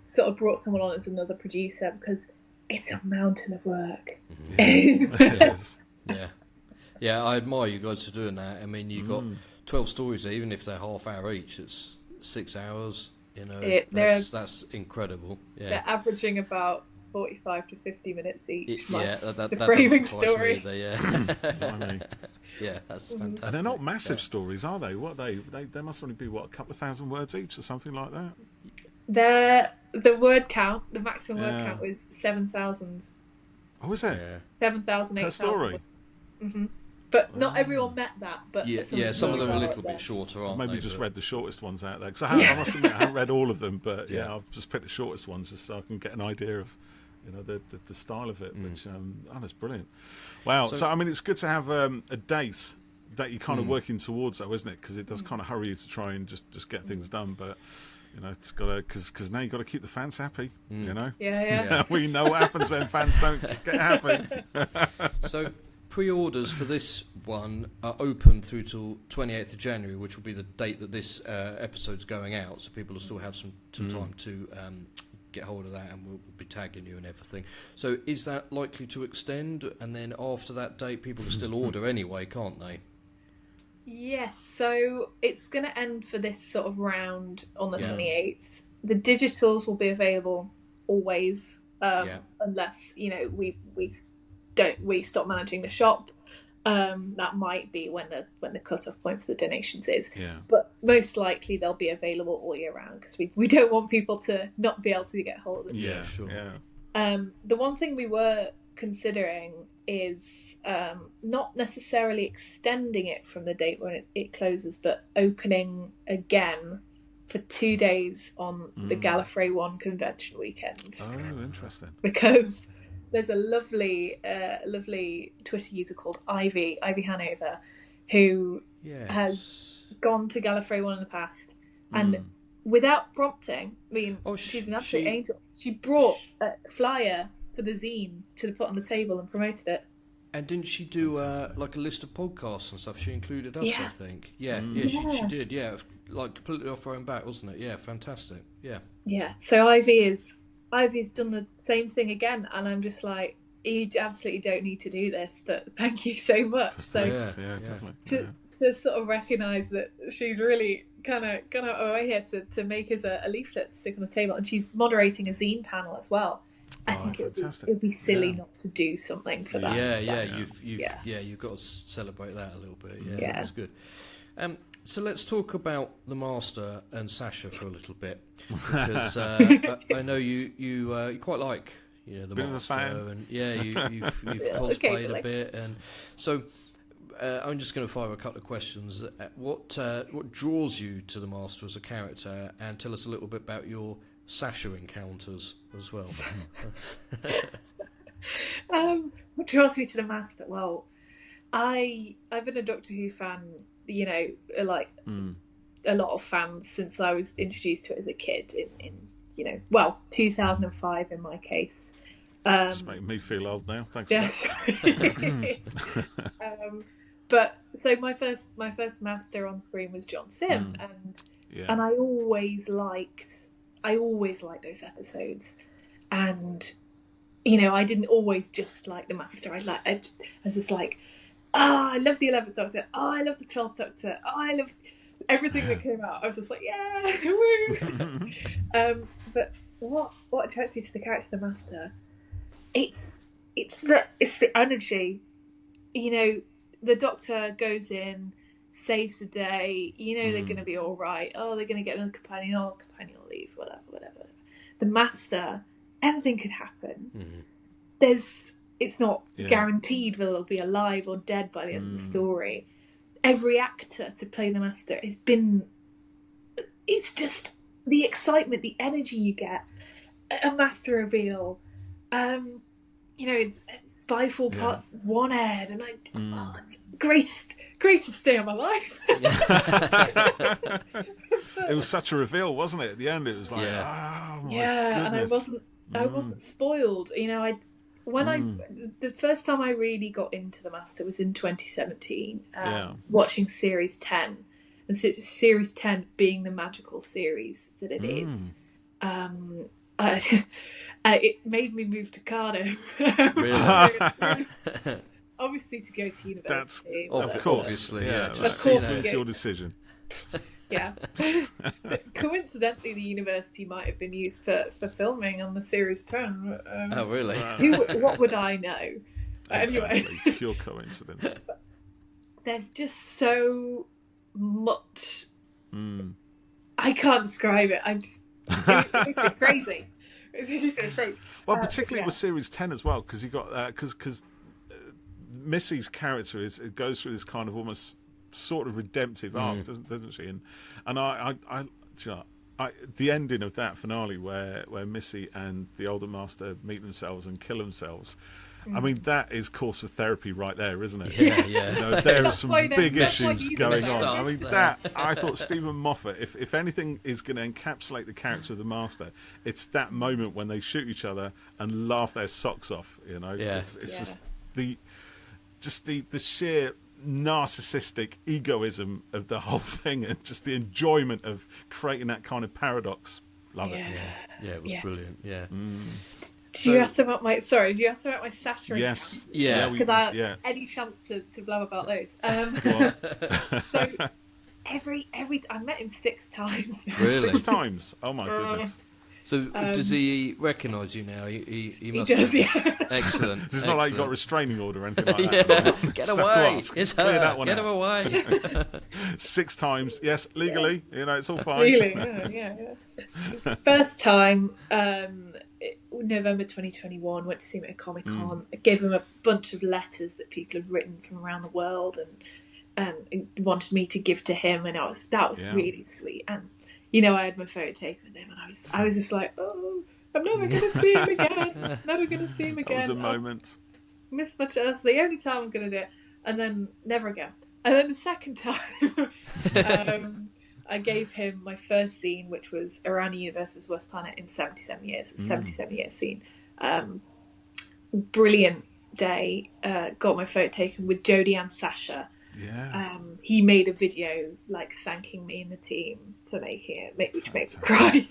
sort of brought someone on as another producer because it's a mountain of work. Yeah, I admire you guys for doing that. I mean, you've got 12 stories, even if they're half hour each, it's 6 hours. That's incredible. Yeah. They're averaging about 45 to 50 minutes each. The framing story. Yeah, that's fantastic. And they're not massive stories, are they? What they must only be a couple of thousand words each or something like that. The word count, the maximum word count was 7,000. Oh, is it? 7,000, 8,000 per story. But not everyone met that. But some of them are a little bit shorter, aren't they? Maybe just read the shortest ones out there, because I must admit I haven't read all of them, but I've just picked the shortest ones just so I can get an idea of the style of it. Which that's brilliant. Wow. So I mean, it's good to have a date that you're kind of working towards, though, isn't it? Because it does kind of hurry you to try and just get things done, but. It's got to, because now you've got to keep the fans happy. We know what happens when fans don't get happy. So pre-orders for this one are open through till 28th of January, which will be the date that this episode's going out. So people will still have some time to get hold of that, and we'll be tagging you and everything. So is that likely to extend? And then after that date, people can still order anyway, can't they? Yes, so it's going to end for this sort of round on the 28th. The digitals will be available always, unless we stop managing the shop. That might be when the cut-off point for the donations is. But most likely they'll be available all year round, because we don't want people to not be able to get hold of them. Yeah, sure. The one thing we were considering is not necessarily extending it from the date when it closes, but opening again for 2 days on the Gallifrey 1 convention weekend. Oh, interesting. Because there's a lovely Twitter user called Ivy Hanover, who has gone to Gallifrey 1 in the past, and without prompting, I mean, she's an absolute angel. She brought a flyer for the zine to put on the table and promoted it. And didn't she do like a list of podcasts and stuff? She included us, I think. She did. Yeah, like completely off her own back, wasn't it? Yeah, fantastic. Yeah. So Ivy's done the same thing again, and I'm just like, you absolutely don't need to do this, but thank you so much. So definitely. To sort of recognise that she's really kind of gone out of her way here to make us a leaflet to stick on the table, and she's moderating a zine panel as well. I think it would be silly not to do something for that. You've got to celebrate that a little bit. Yeah, that's good. So let's talk about the Master and Sacha for a little bit, because I know you quite like the bit Master, of a fan. and you've cosplayed a bit, and so I'm just going to fire a couple of questions. What draws you to the Master as a character, and tell us a little bit about your Sacha encounters as well. What draws me to the Master? Well, I've been a Doctor Who fan, you know, like a lot of fans since I was introduced to it as a kid in 2005 in my case. Just making me feel old now. Thanks. Yeah. But so my first Master on screen was John Sim, and I always liked those episodes, and you know, I didn't always just like the Master. I was just like, I love the 11th Doctor. Oh, I love the 12th Doctor. Oh, I love everything that came out. I was just like, yeah, woo. But what attracts you to the character of the Master? It's the energy. You know, the Doctor goes in, saves the day. You know they're going to be all right. Oh, they're going to get another companion. Oh, companion will leave. Whatever. The Master, anything could happen. It's not guaranteed whether they'll be alive or dead by the end of the story. Every actor to play the Master it's just the excitement, the energy you get. A Master reveal. You know, it's Spyfall Part 1 aired, and it's the greatest day of my life. It was such a reveal, wasn't it? At the end, it was like, oh my goodness. And I wasn't spoiled. You know, the first time I really got into the Master was in 2017, watching Series 10, and Series 10 being the magical series that it is. It made me move to Cardiff. Really? Obviously to go to university. Of course. Obviously, of course, it's your decision. Yeah. But coincidentally, the university might have been used for filming on the Series 10. Oh, really? What would I know? Exactly. Anyway. Pure coincidence. There's just so much. I can't describe it. It's crazy. It's crazy. Well, particularly with Series 10 as well, because you got because Missy's character it goes through this kind of almost sort of redemptive arc, doesn't she? And I the ending of that finale where Missy and the older Master meet themselves and kill themselves. I mean, that is course of therapy right there, isn't it? Yeah. You know, there are some big issues going on. Stuff I mean, I thought Stephen Moffat, if anything is going to encapsulate the character of the Master, it's that moment when they shoot each other and laugh their socks off. You know, it's just the sheer narcissistic egoism of the whole thing, and just the enjoyment of creating that kind of paradox. Love it. Yeah, it was brilliant. Yeah. Did you ask about my Sacha? Yes. Yeah. Because any chance to blab about those. So every I met him 6 times. Really? 6 times? Oh my goodness. So does he recognise you now? He must. He does, have. Excellent. It's not like you got a restraining order or anything like that. Get away! It's her. That one Get him away. 6 times, yes, legally. You know, it's all fine. Legally, yeah. First time, November 2021, went to see him at a Comic-Con. I gave him a bunch of letters that people had written from around the world and wanted me to give to him, and that was really sweet. And you know, I had my photo taken with him, and I was just like, oh, I'm never going to see him again. Never going to see him again. That was a moment. Miss my chance. The only time I'm going to do it, and then never again. And then the second time, I gave him my first scene, which was Around the Universe's Worst Planet in 77 years. It's 77 years scene. Brilliant day. Got my photo taken with Jodie and Sacha. Yeah. He made a video like thanking me and the team for making it, which made me cry.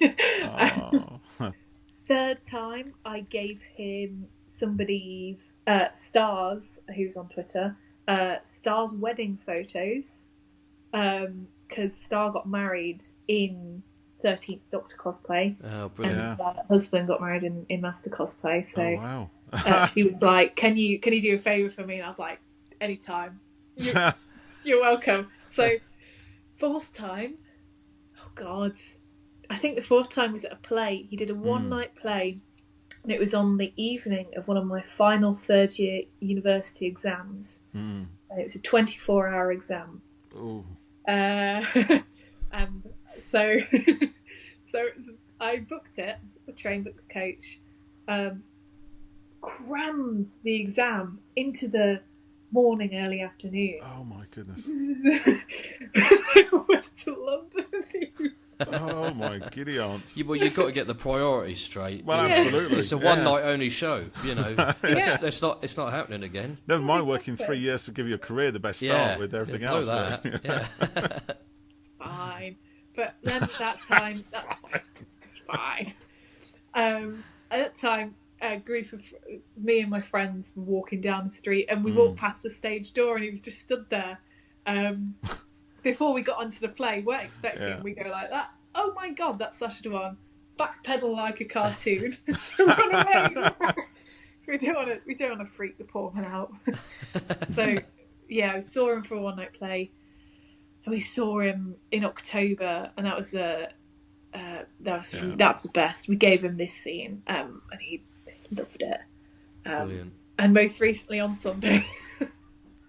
Third time, I gave him somebody's Stars, who's on Twitter, Star's wedding photos, because Star got married in 13th Doctor cosplay. Oh, brilliant! And her husband got married in Master cosplay. So wow. she was like, "Can you do a favour for me?" And I was like, "Anytime." You're welcome. So, 4th time, oh God, I think the 4th time was at a play. He did a one-night play, and it was on the evening of one of my final 3rd-year university exams. and it was a 24-hour exam. Oh. And so I booked it, the train, booked the coach, crammed the exam into the morning, early afternoon. Oh my goodness. I went to London. Oh my giddy aunt. Well, you've got to get the priorities straight. Well, Yeah. absolutely. It's a one-night only show, you know. Yeah. It's not happening again. Never mind working 3 years to give your career the best start with everything blow else. that. really. Yeah. It's fine. But then at that time, it's fine. At that time, a group of me and my friends were walking down the street, and we walked past the stage door, and he was just stood there. Before we got onto the play, weren't expecting we go like that. Oh my god, that's Sacha Dhwan. Backpedal like a cartoon. Run away. So we don't want to freak the poor man out. So yeah, we saw him for a one night play, and we saw him in October, and that was the best. We gave him this scene, and he loved it. Brilliant. And most recently on Sunday.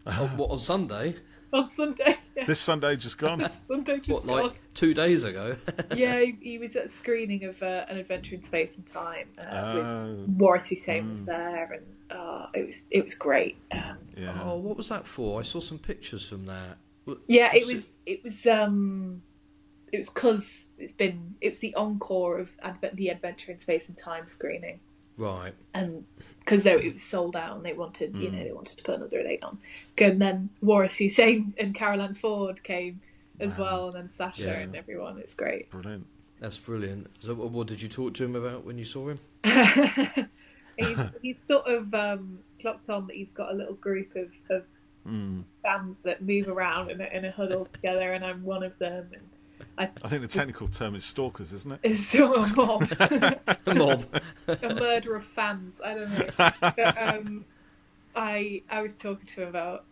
What, on Sunday? On Sunday, yeah. This Sunday just gone. Sunday just What, like gone. 2 days ago? Yeah, he was at a screening of An Adventure in Space and Time Oh. with Morris Hussein was there, and it was great. Yeah. Oh, what was that for? I saw some pictures from that. Yeah, it was because it was the encore of the Adventure in Space and Time screening, Right. and because it was sold out, and they wanted they wanted to put another date on. And then Morris Hussein and Caroline Ford came as well, and then Sacha and everyone. It's great. Brilliant. That's brilliant. So, what did you talk to him about when you saw him? he's sort of clocked on that he's got a little group of fans that move around in a huddle together, and I'm one of them. And I think the technical term is stalkers, isn't it? it's still a mob, A mob. a murder of fans. I don't know. But, I was talking to him about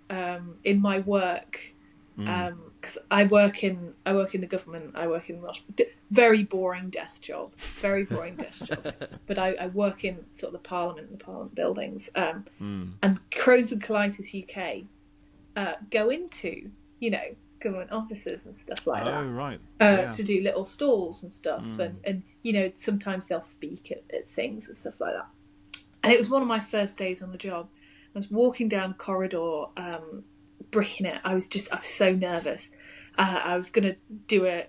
in my work, because I work in the government. I work in very boring desk job, But I work in sort of the Parliament buildings, and Crohn's and Colitis UK go into government offices and stuff like that. Oh, right. To do little stalls and stuff, and sometimes they'll speak at things and stuff like that. And it was one of my first days on the job. I was walking down the corridor, bricking it. I was so nervous. I was gonna do a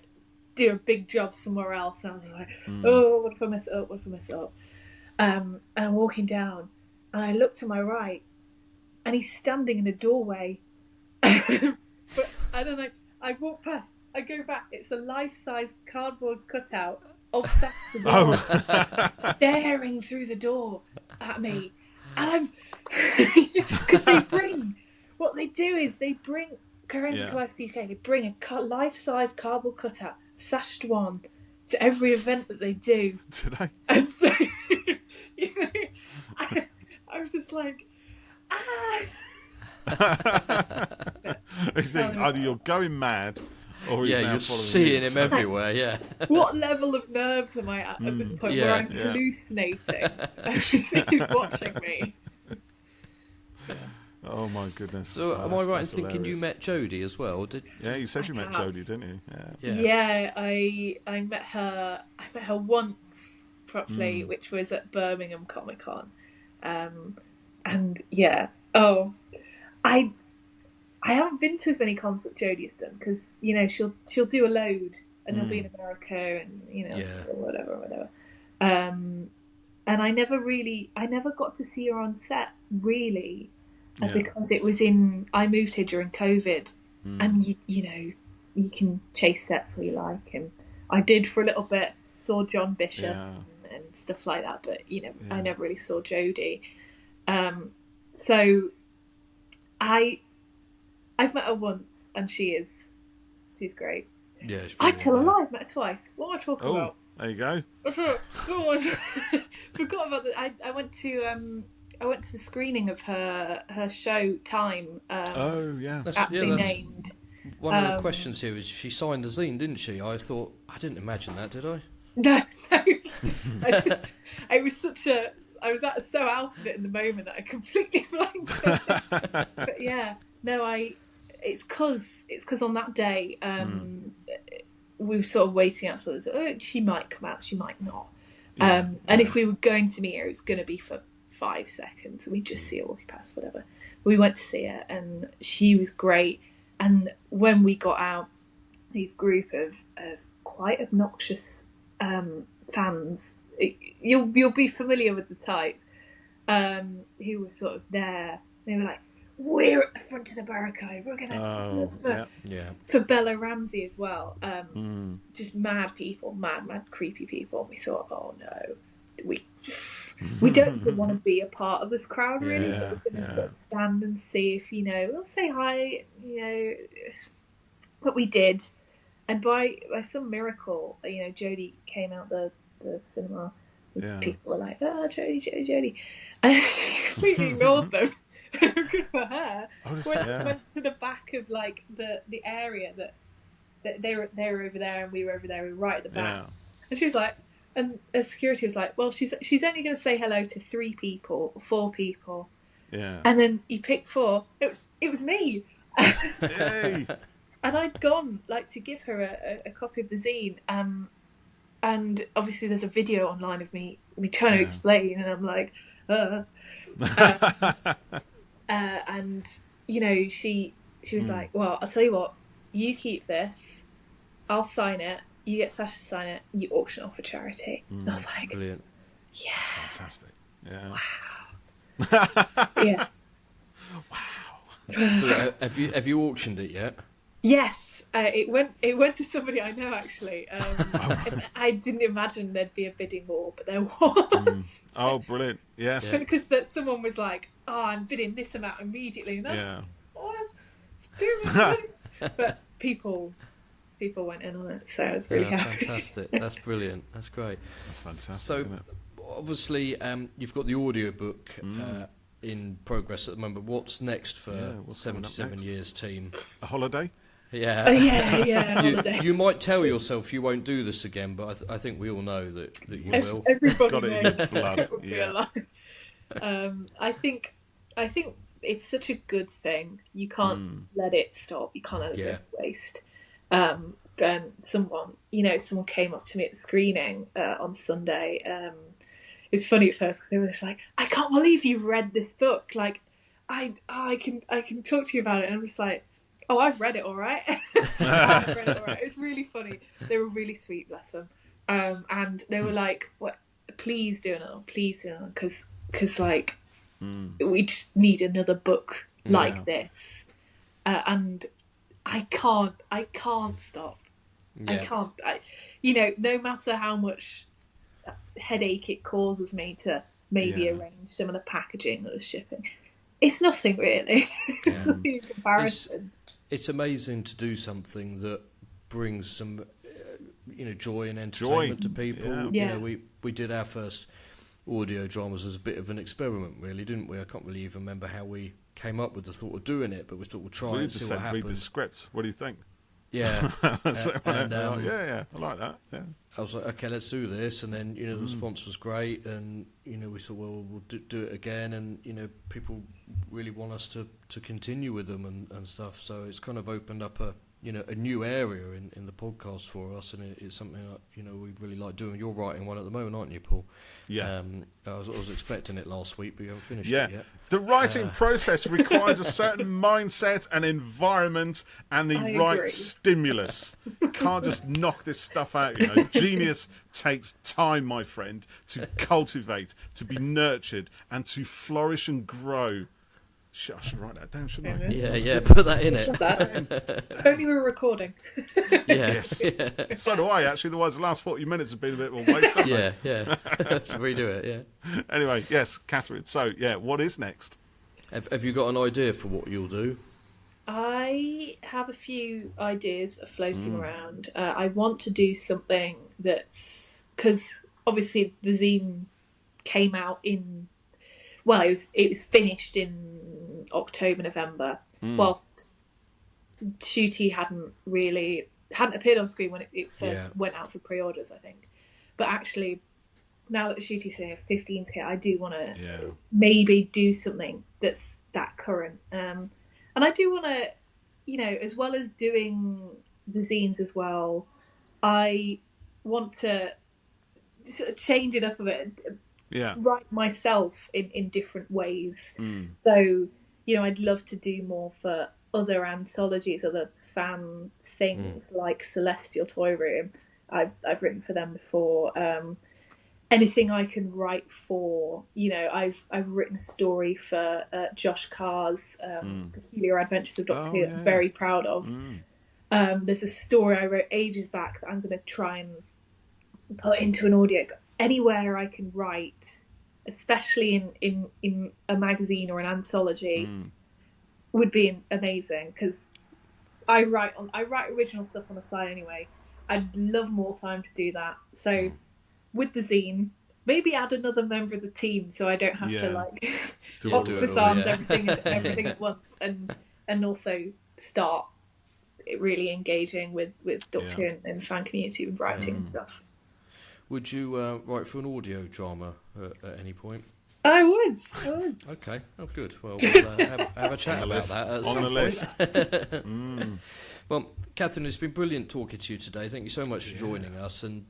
big job somewhere else, and I was like, oh, what if I mess it up? And I'm walking down, and I look to my right, and he's standing in a doorway. But I don't know. I walk past. I go back. It's a life-size cardboard cutout of Sacha Dhwan staring through the door at me, and I'm because what they do is they bring Crohn's and Colitis UK. They bring a life-size cardboard cutout of Sacha Dhwan to every event that they do. Did I? And so I was just like, Either you're going mad, or he's now you're following seeing you. him everywhere. Yeah. what level of nerves am I at this point where I'm hallucinating and he's watching me? Oh my goodness! So, am I right in thinking you met Jodie as well? Yeah, you said you met Jodie, didn't you? Yeah, I met her. I met her once properly, which was at Birmingham Comic Con, and I haven't been to as many cons that Jodie's done because she'll do a load and they'll be in America and whatever. And I never got to see her on set really, because it was I moved here during COVID, and you can chase sets where you like, and I did for a little bit. Saw John Bishop and stuff like that, but I never really saw Jodie. So I've met her once, and she's great. Yeah, I tell a lie. I've met her twice. What am I talking about? There you go. Go on. Forgot about that. I went to the screening of her show Time. Aptly named. One of the questions here is she signed a zine, didn't she? I didn't imagine that, did I? No. I was so out of it in the moment that I completely blanked it. But yeah, It's because on that day we were sort of waiting outside. She might come out, she might not. And if we were going to meet her, it was going to be for 5 seconds. We'd just see her walking past, whatever. We went to see her, and she was great. And when we got out, these group of quite obnoxious fans, you'll be familiar with the type, who was sort of there. They were like, we're at the front of the barricade. We're gonna for Bella Ramsey as well. Just mad people, mad creepy people. And we thought, oh no, we don't even want to be a part of this crowd really. But we're gonna sort of stand and see if we'll say hi, But we did, and by some miracle, Jodie came out the cinema. People were like, oh, Jodie, and we ignored them. Good for her. Went to the back of like the area that they were over there and we were over there. We were right at the back, and she was like, and the security was like, well, she's only going to say hello to 3 people, 4 people. Yeah. And then you picked 4. It was me. Yay. And I'd gone like to give her a copy of the zine. And obviously there's a video online of me trying to explain, and I'm like, and she was like, well, I'll tell you what, you keep this, I'll sign it, you get Sacha to sign it, you auction it off for charity. And I was like, brilliant. Yeah, that's fantastic. Yeah. Wow. Yeah. Wow. So have you auctioned it yet? Yes. It went to somebody I know, actually. And I didn't imagine there'd be a bidding war, but there was. Oh, brilliant! Yes, because someone was like, "Oh, I'm bidding this amount immediately." And let's do it. But people went in on it, so I was really happy. Fantastic! That's brilliant. That's great. That's fantastic. So, obviously, you've got the audiobook in progress at the moment. What's next for 77 Years Team? A holiday. Yeah. Holiday. You might tell yourself you won't do this again, but I think we all know that you will. Everybody got it in your blood. It would be alive. I think it's such a good thing. You can't let it stop. You can't let it go to waste. Then someone came up to me at the screening on Sunday. It was funny at first because they were just like, "I can't believe you've read this book. Like, I can talk to you about it." And I'm just like, "Oh, I've read it all right." I've read it all right. It's really funny. They were really sweet, bless them. And they were like, "What? Please do another. Please do another, because like we just need another book like this." And I can't stop. Yeah. I can't. No matter how much headache it causes me to maybe arrange some of the packaging or the shipping, it's nothing really. In comparison. It's amazing to do something that brings some, joy and entertainment to people. Yeah. We did our first audio dramas as a bit of an experiment, really, didn't we? I can't really even remember how we came up with the thought of doing it, but we thought we'll try and see what happens. Read the script. What do you think? Yeah. I like that. Yeah. I was like, okay, let's do this, and then the response was great, and we thought, well, we'll do it again, and people really want us to continue with them and stuff. So it's kind of opened up a new area in the podcast for us, and it's something that we really like doing. You're writing one at the moment, aren't you, Paul? Yeah. I was expecting it last week, but you haven't finished it yet. The writing process requires a certain mindset and environment and the right stimulus. Can't just knock this stuff out. Genius takes time, my friend, to cultivate, to be nurtured, and to flourish and grow. I should write that down, shouldn't I? Yeah, put that in it. If only we were recording. Yes. Yeah. So do I, actually. Otherwise, the last 40 minutes have been a bit of a waste, haven't they? Yeah. Have to redo it, yeah. Anyway, yes, Katherine. So, what is next? Have you got an idea for what you'll do? I have a few ideas floating around. I want to do something that's... Because, obviously, the zine came out in... Well, it was finished in October, November, whilst Shooty hadn't appeared on screen when it first went out for pre-orders, I think. But actually, now that Shooty's here, 15's here, I do want to maybe do something that's that current. And I do want to, as well as doing the zines as well, I want to sort of change it up a bit. Write myself in different ways. So, I'd love to do more for other anthologies, other fan things like Celestial Toy Room. I've written for them before. Anything I can write for, I've written a story for Josh Carr's Peculiar Adventures of Doctor Who that I'm very proud of. There's a story I wrote ages back that I'm going to try and put into an audio. Anywhere I can write, especially in a magazine or an anthology, would be amazing, because I write original stuff on the side anyway. I'd love more time to do that. So with the zine, maybe add another member of the team so I don't have to octopus arms everything at once, and also start really engaging with Doctor Who and fan community with writing and stuff. Would you write for an audio drama at any point? I would. Okay. Oh, good. Well, we'll have a chat about that at some point. Well, Katherine, it's been brilliant talking to you today. Thank you so much for joining us, and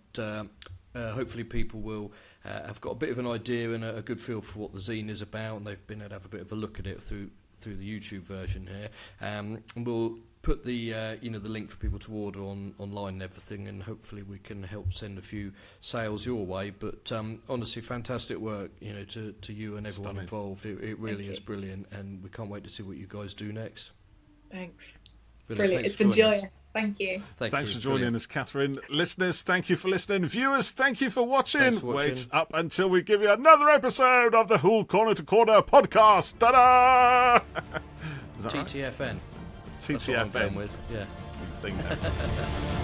hopefully people will have got a bit of an idea and a good feel for what the zine is about, and they've been able to have a bit of a look at it through the YouTube version here. And we'll put the the link for people to order online and everything, and hopefully we can help send a few sales your way. But honestly, fantastic work, to you and everyone involved. It really is brilliant, and we can't wait to see what you guys do next. Thanks. Brilliant. It's been joyous. Thank you. Thanks for joining us, Katherine. Listeners, thank you for listening. Viewers, thank you for watching. Wait up until we give you another episode of the Who Corner to Corner podcast. Ta-da! TTFN. TTFN. With. Yeah. Thing.